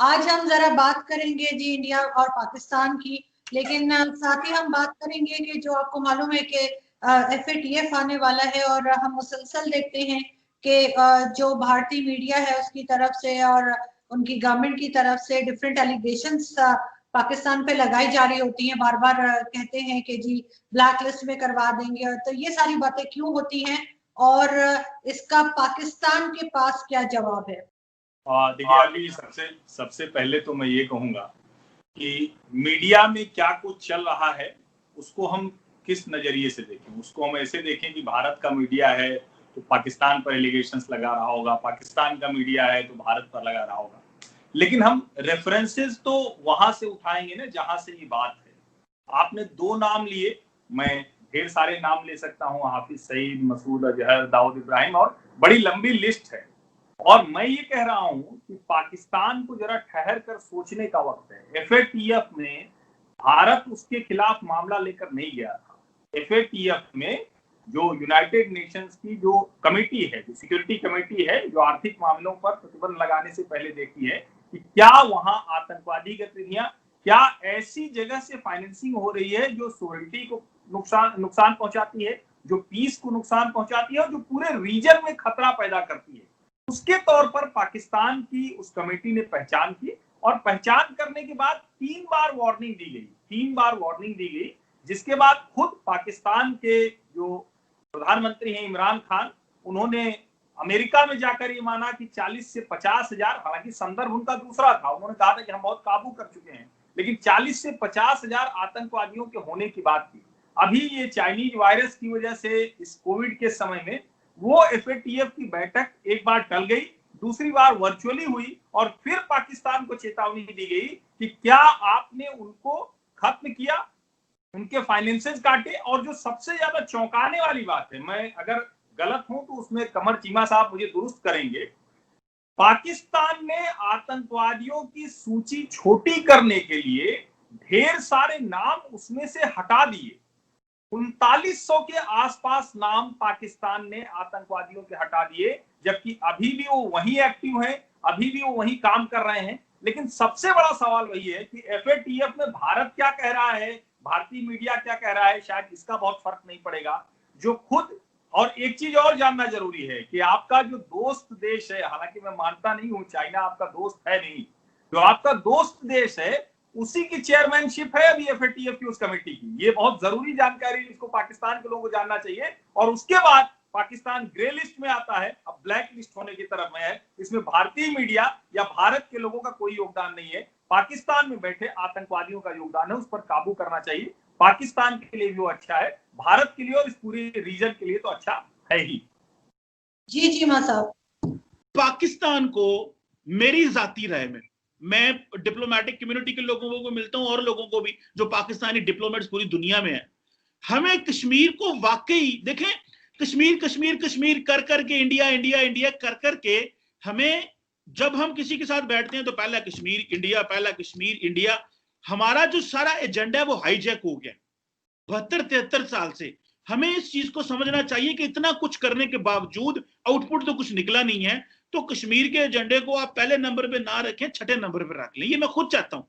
आज हम जरा बात करेंगे जी इंडिया और पाकिस्तान की, लेकिन साथ ही हम बात करेंगे कि जो आपको मालूम है कि FATF आने वाला है और हम मुसलसल देखते हैं कि जो भारतीय मीडिया है उसकी तरफ से और उनकी गवर्नमेंट की तरफ से डिफरेंट एलिगेशंस पाकिस्तान पे लगाई जा रही होती हैं। बार बार कहते हैं कि जी ब्लैक लिस्ट में करवा देंगे, और तो ये सारी बातें क्यों होती हैं और इसका पाकिस्तान के पास क्या जवाब है? देखिए, अभी सबसे सबसे पहले तो मैं ये कहूंगा कि मीडिया में क्या कुछ चल रहा है उसको हम किस नजरिए से देखें। उसको हम ऐसे देखें कि भारत का मीडिया है तो पाकिस्तान पर एलिगेशंस लगा रहा होगा, पाकिस्तान का मीडिया है तो भारत पर लगा रहा होगा। लेकिन हम रेफरेंसेस तो वहां से उठाएंगे ना जहां से ये बात है। आपने दो नाम लिए, मैं ढेर सारे नाम ले सकता हूँ, हाफिज सईद, मसूद अजहर, दाऊद इब्राहिम, और बड़ी लंबी लिस्ट है। और मैं ये कह रहा हूं कि पाकिस्तान को जरा ठहर कर सोचने का वक्त है। FATF में भारत उसके खिलाफ मामला लेकर नहीं गया था। FATF में जो यूनाइटेड नेशंस की जो कमेटी है, जो सिक्योरिटी कमेटी है, जो आर्थिक मामलों पर प्रतिबंध लगाने से पहले देखती है कि क्या वहां आतंकवादी गतिविधियां, क्या ऐसी जगह से फाइनेंसिंग हो रही है जो सोवरेनिटी को नुकसान पहुंचाती है, जो पीस को नुकसान पहुंचाती है और जो पूरे रीजन में खतरा पैदा करती है। उसके तौर पर पाकिस्तान की उस कमेटी ने पहचान की, और पहचान करने के बाद 3 बार वार्निंग दी गई, 3 बार वार्निंग दी गई, जिसके बाद खुद पाकिस्तान के जो प्रधानमंत्री हैं इमरान खान, उन्होंने अमेरिका में जाकर ये माना कि 40 से 50 हजार, हालांकि संदर्भ उनका दूसरा था, उन्होंने कहा था कि हम बहुत काबू कर चुके हैं, लेकिन 40 से 50 हजार आतंकवादियों के होने की बात की। अभी ये चाइनीज वायरस की वजह से इस कोविड के समय में वो FATF की बैठक एक बार टल गई, दूसरी बार वर्चुअली हुई, और फिर पाकिस्तान को चेतावनी दी गई कि क्या आपने उनको खत्म किया, उनके फाइनेंसेस काटे। और जो सबसे ज्यादा चौंकाने वाली बात है, मैं अगर गलत हूं तो उसमें कमर चीमा साहब मुझे दुरुस्त करेंगे, पाकिस्तान ने आतंकवादियों की सूची छोटी करने के लिए ढेर सारे नाम उसमें से हटा दिए। 3900 के आसपास नाम पाकिस्तान ने आतंकवादियों के हटा दिए, जबकि अभी भी वो वही एक्टिव हैं, अभी भी वो वही काम कर रहे हैं। लेकिन सबसे बड़ा सवाल वही है कि FATF में भारत क्या कह रहा है, भारतीय मीडिया क्या कह रहा है, शायद इसका बहुत फर्क नहीं पड़ेगा। जो खुद, और एक चीज और जानना जरूरी है कि आपका जो दोस्त देश है, हालांकि मैं मानता नहीं हूं चाइना आपका दोस्त है नहीं, जो आपका दोस्त देश है उसी की चेयरमैनशिप है अभी FATF की उस कमेटी की। ये बहुत जरूरी जानकारी, इसको पाकिस्तान के लोगों को जानना चाहिए। और उसके बाद पाकिस्तान ग्रे लिस्ट में आता है, अब ब्लैक लिस्ट होने की तरफ में है। इसमें भारतीय मीडिया या भारत के लोगों का कोई योगदान नहीं है, पाकिस्तान में बैठे आतंकवादियों का योगदान है। उस पर काबू करना चाहिए। पाकिस्तान के लिए भी वो अच्छा है, भारत के लिए और इस पूरे रीजन के लिए तो अच्छा है ही। जी जी मां साहब। पाकिस्तान को मेरी जाती राय में, मैं डिप्लोमेटिक कम्युनिटी के लोगों को मिलता हूं और लोगों को भी जो पाकिस्तानी डिप्लोमेट्स पूरी दुनिया में है, हमें कश्मीर को वाकई देखें, कश्मीर कश्मीर कश्मीर कर करके इंडिया इंडिया इंडिया कर करके हमें, जब हम किसी के साथ बैठते हैं तो पहला कश्मीर इंडिया, पहला कश्मीर इंडिया, हमारा जो सारा एजेंडा है वो हाईजैक हो गया 72-73 साल से। हमें इस चीज को समझना चाहिए कि इतना कुछ करने के बावजूद आउटपुट तो कुछ निकला नहीं है। तो कश्मीर के एजेंडे को आप पहले नंबर पे ना रखें, छठे नंबर पे रख लें, ये मैं खुद चाहता हूं,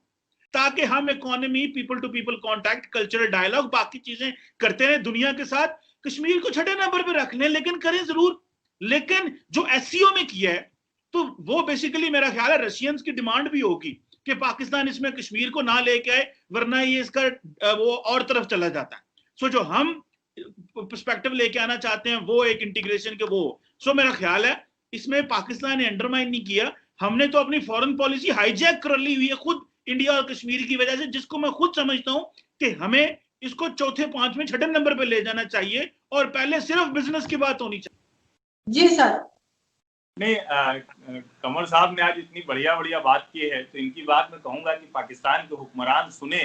ताकि हम economy, people to people contact, cultural dialogue, बाकी चीजें करते रहे दुनिया के साथ। कश्मीर को छठे नंबर पे रख लें, लेकिन करें जरूर। लेकिन जो SCO में किया है तो वो बेसिकली मेरा ख्याल है रशियंस की डिमांड भी होगी कि पाकिस्तान इसमें कश्मीर को ना लेके आए, वरना ये इसका वो और तरफ चला जाता है। सो जो हम पर्सपेक्टिव लेके आना चाहते हैं वो एक इंटीग्रेशन के वो। सो मेरा ख्याल है इसमें पाकिस्तान ने अंडरमाइन नहीं किया, हमने तो अपनी फॉरेन पॉलिसी हाईजैक कर ली हुई है खुद इंडिया और कश्मीर की वजह से, जिसको मैं खुद समझता हूं कि हमें इसको चौथे, पांचवें, छठे नंबर पे ले जाना चाहिए और पहले सिर्फ बिजनेस की बात होनी चाहिए। जी सर। नहीं, कमर साहब ने आज इतनी बढ़िया बढ़िया बात की है, तो इनकी बात मैं कहूंगा कि पाकिस्तान के हुक्मरान सुने।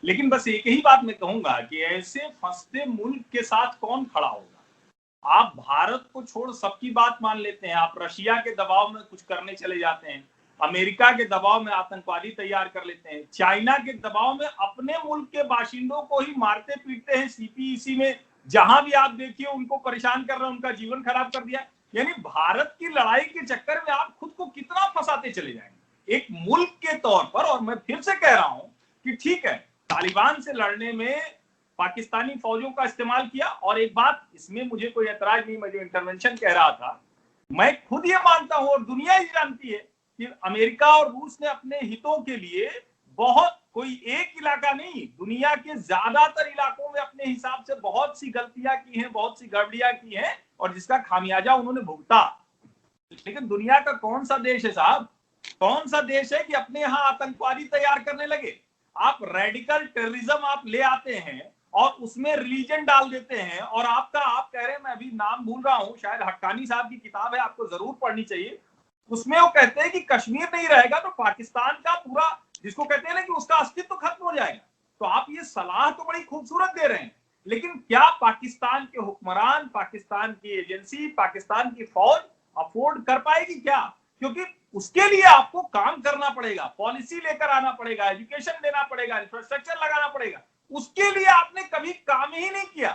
लेकिन बस एक ही बात मैं कहूंगा कि ऐसे फंसते मुल्क के साथ कौन खड़ा होगा। आप भारत को छोड़ सबकी बात मान लेते हैं, आप रशिया के दबाव में कुछ करने चले जाते हैं, अमेरिका के दबाव में आतंकवादी तैयार कर लेते हैं, चाइना के दबाव में अपने मुल्क के बाशिंदों को ही मारते पीटते हैं। CPEC में जहां भी आप देखिए उनको परेशान कर रहे हैं, उनका जीवन खराब कर दिया। यानी भारत की लड़ाई के चक्कर में आप खुद को कितना फंसाते चले जाएंगे। एक मुल्क के तौर पर, और मैं फिर से कह रहा हूं कि ठीक है, तालिबान से लड़ने में पाकिस्तानी फौजों का इस्तेमाल किया, और एक बात इसमें मुझे कोई ऐतराज नहीं, मैं जो इंटरवेंशन कह रहा था, मैं खुद ये मानता हूं और दुनिया ही जानती है कि अमेरिका और रूस ने अपने हितों के लिए बहुत, कोई एक इलाका नहीं, दुनिया के ज्यादातर इलाकों में अपने हिसाब से बहुत सी गलतियां की हैं, बहुत सी गड़बड़ियां की हैं, और जिसका खामियाजा उन्होंने भुगता। लेकिन दुनिया का कौन सा देश है साहब, कौन सा देश है कि अपने यहां आतंकवादी तैयार करने लगे? आप रेडिकल टेररिज्म आप ले आते हैं और उसमें रिलीजन डाल देते हैं, और आप कह रहे हैं, मैं अभी नाम भूल रहा हूं, शायद हक्कानी साहब की किताब है, आपको जरूर पढ़नी चाहिए। उसमें वो कहते हैं कि कश्मीर नहीं रहेगा तो पाकिस्तान का पूरा, जिसको कहते हैं ना कि उसका अस्तित्व खत्म हो जाएगा। तो आप ये सलाह तो बड़ी खूबसूरत दे रहे हैं, लेकिन क्या पाकिस्तान के हुक्मरान, पाकिस्तान की एजेंसी, पाकिस्तान की फौज अफोर्ड कर पाएगी क्या? क्योंकि उसके लिए आपको काम करना पड़ेगा, पॉलिसी लेकर आना पड़ेगा, एजुकेशन देना पड़ेगा, इंफ्रास्ट्रक्चर लगाना पड़ेगा। उसके लिए आपने कभी काम ही नहीं किया।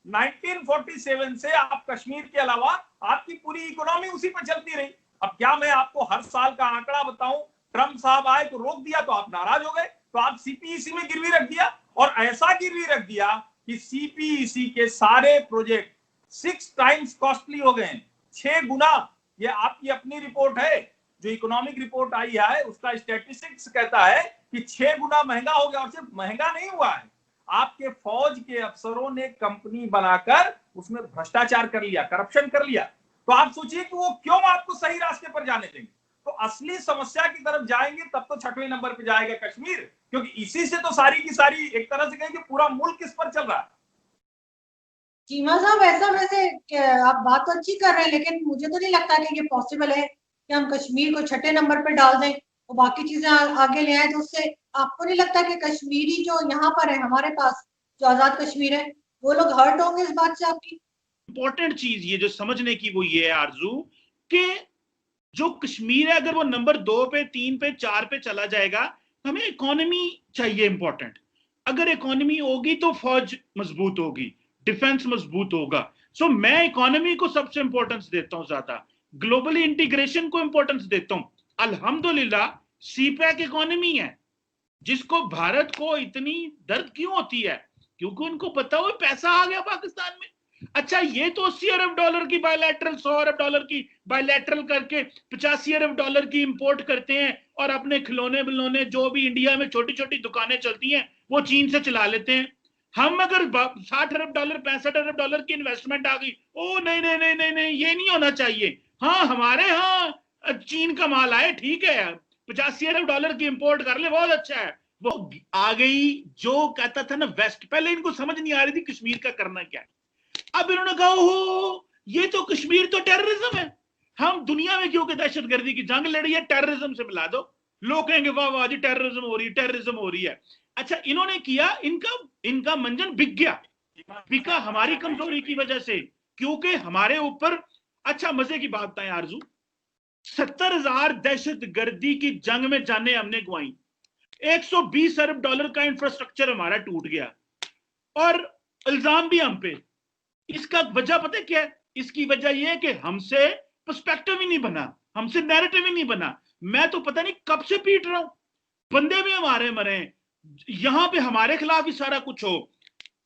1947 से आप कश्मीर के अलावा आपकी पूरी इकोनॉमी उसी पर चलती रही। अब क्या मैं आपको हर साल का आंकड़ा बताऊं? ट्रंप साहब आए तो रोक दिया तो आप नाराज हो गए, तो आप सीपीईसी में गिरवी रख दिया, और ऐसा गिरवी रख दिया कि सीपीईसी के सारे प्रोजेक्ट 6 टाइम्स कॉस्टली हो गए, 6 गुना। ये आपकी अपनी रिपोर्ट है, जो इकोनॉमिक रिपोर्ट आई है, उसका स्टैटिस्टिक्स कहता है कि 6 गुना महंगा हो गया। और सिर्फ महंगा नहीं हुआ है, आपके फौज के अफसरों ने कंपनी बनाकर उसमें भ्रष्टाचार कर लिया, करप्शन कर लिया। तो आप सोचिए कि वो क्यों आपको सही रास्ते पर जाने देंगे? तो असली समस्या की तरफ जाएंगे तब तो 6वें नंबर पे जाएगा कश्मीर, क्योंकि इसी से तो सारी की सारी, एक तरह से कहें कि पूरा मुल्क इस पर चल रहा है। चीमा साहब, ऐसा वैसे आप बात तो अच्छी कर रहे हैं, लेकिन मुझे तो नहीं लगता कि ये पॉसिबल है कि हम कश्मीर को 6ठे नंबर पे डाल दें और बाकी चीजें आगे ले आए। तो उससे आपको नहीं लगता कि कश्मीरी जो यहाँ पर है हमारे पास, जो आजाद कश्मीर है, वो लोग हर्ट होंगे इस बात से आपकी? इंपॉर्टेंट चीज ये जो समझने की वो ये है आरजू, कि जो कश्मीर है अगर वो नंबर 2 पे, 3 पे, 4 पे चला जाएगा, हमें इकोनॉमी चाहिए इंपॉर्टेंट। अगर इकोनॉमी होगी तो फौज मजबूत होगी, डिफेंस मजबूत होगा। सो मैं इकोनॉमी को सबसे इंपॉर्टेंस देता हूं ज्यादा, ग्लोबली इंटीग्रेशन को इंपॉर्टेंस देता हूं। अल्हम्दुलिल्लाह सीपैक इकोनॉमी है, जिसको भारत को इतनी दर्द क्यों होती है, क्योंकि उनको पता हो पैसा आ गया पाकिस्तान में। अच्छा, ये तो $80 अरब की बायलैटरल, $100 अरब की बायलैटरल करके $85 अरब की इंपोर्ट करते हैं, और अपने खिलौने बिलौने जो भी इंडिया में छोटी छोटी दुकानें चलती हैं वो चीन से चला लेते हैं। हम अगर $60 अरब, $65 अरब की इन्वेस्टमेंट आ गई, ओ नहीं नहीं नहीं नहीं नहीं, ये नहीं होना चाहिए। हाँ, हमारे यहाँ चीन का माल आए, ठीक है, $85 अरब की इंपोर्ट कर ले, बहुत अच्छा है। वो आ गई, जो कहता था ना वेस्ट, पहले इनको समझ नहीं आ रही थी कश्मीर का करना क्या है। अब इन्होंने कहा, हो ये तो कश्मीर तो टेररिज्म है, हम दुनिया में क्यों दहशतगर्दी की जंग लड़ी है, टेररिज्म से मिला दो। लोग कहेंगे वाह वाह जी, टेररिज्म हो रही है, टेररिज्म हो रही है। अच्छा, इन्होंने किया, इनका मंजन बिक गया, बिका हमारी कमजोरी की वजह से, क्योंकि हमारे ऊपर, अच्छा मजे की बात है आरजू, 70,000 दहशतगर्दी की जंग में जाने हमने गवाई, $120 अरब का इंफ्रास्ट्रक्चर हमारा टूट गया, और इल्जाम भी हम पे। इसका वजह पता है क्या है? इसकी वजह यह है कि हमसे पर्सपेक्टिव ही नहीं बना, हमसे नैरेटिव ही नहीं बना। मैं तो पता नहीं कब से पीट रहा हूं, बंदे भी हमारे मरे, यहां पे हमारे खिलाफ ही सारा कुछ हो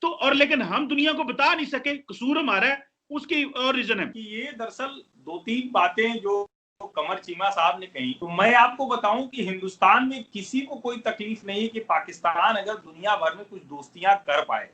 तो, और लेकिन हम दुनिया को बता नहीं सके, कसूर हमारा है, उसकी और रीजन है कि ये दरअसल 2-3 बातें जो कमर चीमा साहब ने कही, तो मैं आपको बताऊं कि हिंदुस्तान में किसी को कोई तकलीफ नहीं है कि पाकिस्तान अगर दुनिया भर में कुछ दोस्तियां कर पाए,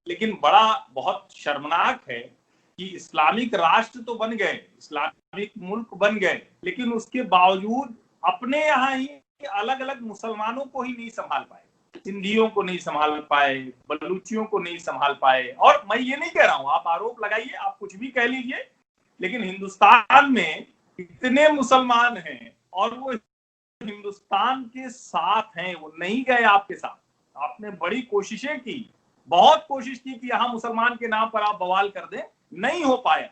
लेकिन बड़ा बहुत शर्मनाक है कि इस्लामिक राष्ट्र तो बन गए, इस्लामिक मुल्क बन गए, लेकिन उसके बावजूद अपने यहाँ ही अलग अलग मुसलमानों को ही नहीं संभाल पाए, सिंधियों को नहीं संभाल पाए, बलूचियों को नहीं संभाल पाए। और मैं ये नहीं कह रहा हूं, आप आरोप लगाइए, आप कुछ भी कह लीजिए, लेकिन हिंदुस्तान में इतने मुसलमान हैं और वो हिंदुस्तान के साथ हैं, वो नहीं गए आपके साथ। आपने बड़ी कोशिशें की, बहुत कोशिश की कि यहां मुसलमान के नाम पर आप बवाल कर दें, नहीं हो पाया।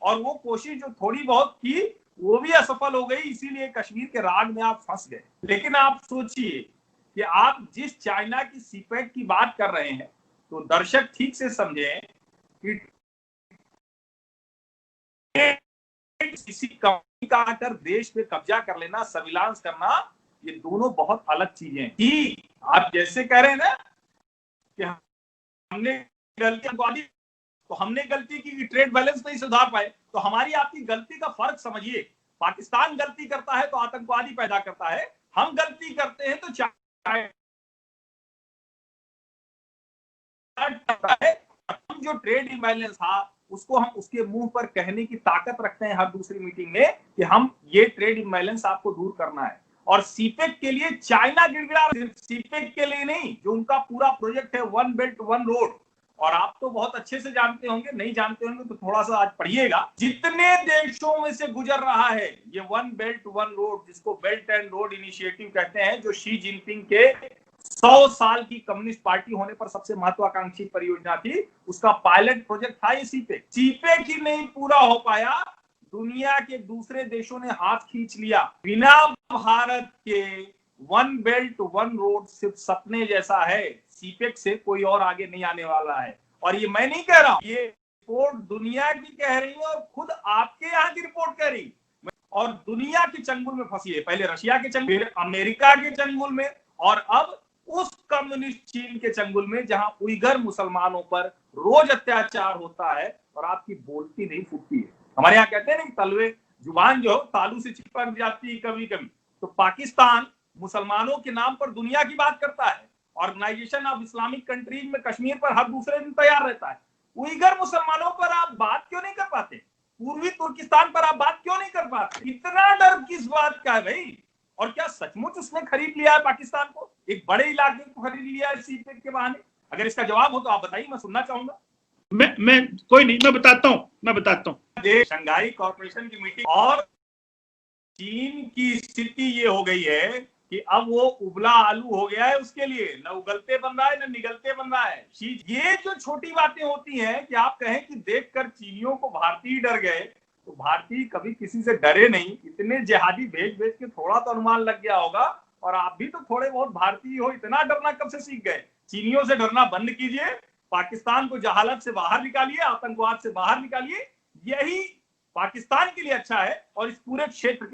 और वो कोशिश जो थोड़ी बहुत की वो भी असफल हो गई, इसीलिए कश्मीर के राग में आप फंस गए। लेकिन आप सोचिए कि आप जिस चाइना की सीपेक की बात कर रहे हैं, तो दर्शक ठीक से समझें कि किसी कंपनी का आकर देश पे कब्जा कर लेना, सर्विलांस करना, ये दोनों बहुत अलग चीजें हैं। कि आप जैसे कह रहे हैं ना कि हमने गलती, तो हमने गलती की कि ट्रेड बैलेंस नहीं सुधार पाए, तो हमारी आपकी गलती का फर्क समझिए। पाकिस्तान गलती करता है तो आतंकवादी पैदा करता है, हम गलती करते हैं तो हम जो ट्रेड इम्बैलेंस था उसको हम उसके मुंह पर कहने की ताकत रखते हैं हर दूसरी मीटिंग में कि हम ये ट्रेड इम्बैलेंस आपको दूर करना है। और सीपेक के लिए चाइना गिड़गिड़ा, सिर्फ सीपेक के लिए नहीं, जो उनका पूरा प्रोजेक्ट है वन बेल्ट वन रोड, और आप तो बहुत अच्छे से जानते होंगे, नहीं जानते होंगे तो थोड़ा सा आज पढ़िएगा, जितने देशों में से गुजर रहा है ये वन बेल्ट वन रोड, जिसको बेल्ट एंड रोड इनिशिएटिव कहते हैं, जो शी जिनपिंग के 100 साल की कम्युनिस्ट पार्टी होने पर सबसे महत्वाकांक्षी परियोजना थी, उसका पायलट प्रोजेक्ट था ये सीपेक। सीपेक ही नहीं पूरा हो पाया, दुनिया के दूसरे देशों ने हाथ खींच लिया। बिना भारत के वन बेल्ट वन रोड सिर्फ सपने जैसा है, सीपेक से कोई और आगे नहीं आने वाला है। और ये मैं नहीं कह रहा हूं, ये रिपोर्ट दुनिया की कह रही है और खुद आपके यहाँ की रिपोर्ट कह रही, और दुनिया के चंगुल में फंसी है, पहले रशिया के चंगुल, फिर अमेरिका के चंगुल में, और अब उस कम्युनिस्ट चीन के चंगुल में जहां उइगर मुसलमानों पर रोज अत्याचार होता है और आपकी बोलती नहीं फूटती है। हमारे यहाँ कहते हैं ना कि तलवे जुबान जो तालू से चिपक जाती है कभी कभी, तो पाकिस्तान मुसलमानों के नाम पर दुनिया की बात करता है, ऑर्गेनाइजेशन ऑफ इस्लामिक कंट्रीज में कश्मीर पर हर दूसरे दिन तैयार रहता है। उइगर मुसलमानों पर आप बात क्यों नहीं कर पाते? पूर्वी तुर्किस्तान पर आप बात क्यों नहीं कर पाते? इतना डर किस बात का है भाई? और क्या सचमुच उसने खरीद लिया है पाकिस्तान को, एक बड़े इलाके को खरीद लिया है सीपेक के बहाने? अगर इसका जवाब हो तो आप बताइए, मैं सुनना चाहूंगा। मैं कोई नहीं, मैं बताता हूं। शंघाई कॉर्पोरेशन की मीटिंग, और चीन की स्थिति ये हो गई है कि अब वो उबला आलू हो गया है, उसके लिए न उगलते बन रहा है न निगलते बन रहा है। ये जो छोटी बातें होती हैं कि आप कहें कि देखकर चीनियों को भारतीय डर गए, तो भारतीय कभी किसी से डरे नहीं, इतने जिहादी भेज भेज के थोड़ा तो अनुमान लग गया होगा, और आप भी तो थोड़े बहुत भारतीय हो, इतना डरना कब से सीख गए? चीनियों से डरना बंद कीजिए, पाकिस्तान को जहालत से बाहर निकालिए, आतंकवाद से बाहर निकालिए, यही पाकिस्तान के लिए अच्छा है और इस पूरे क्षेत्र